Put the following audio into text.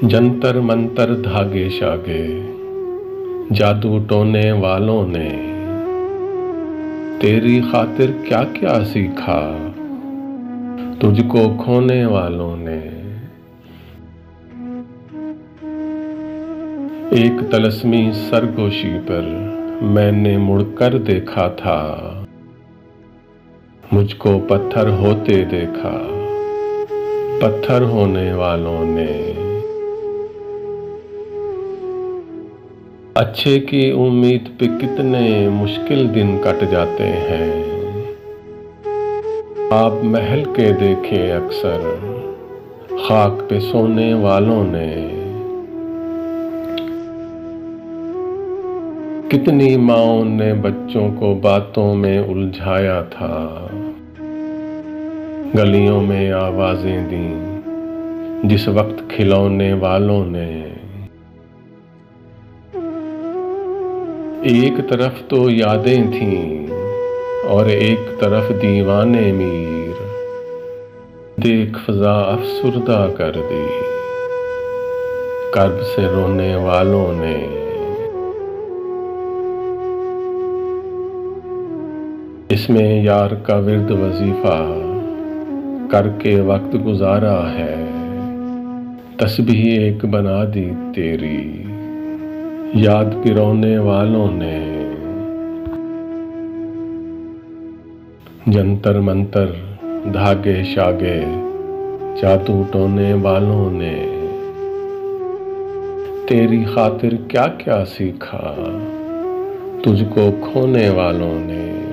जंतर मंतर धागे शागे जादू टोने वालों ने तेरी खातिर क्या क्या सीखा तुझको खोने वालों ने। एक तलस्मी सरगोशी पर मैंने मुड़कर देखा था, मुझको पत्थर होते देखा पत्थर होने वालों ने। अच्छे की उम्मीद पे कितने मुश्किल दिन कट जाते हैं, आप महल के देखे अक्सर खाक पे सोने वालों ने। कितनी माँओं ने बच्चों को बातों में उलझाया था, गलियों में आवाजें दी जिस वक्त खिलौने वालों ने। एक तरफ तो यादें थीं और एक तरफ दीवाने मीर, देख फ़ज़ा अफसुर्दा कर दी कर्ब से रोने वालों ने। इसमें यार का विर्द वजीफा करके वक्त गुजारा है, तस्बीह एक बना दी तेरी याद पिरोने वालों ने। जंतर मंतर धागे शागे जादू टोने वालों ने तेरी खातिर क्या क्या सीखा तुझको खोने वालों ने।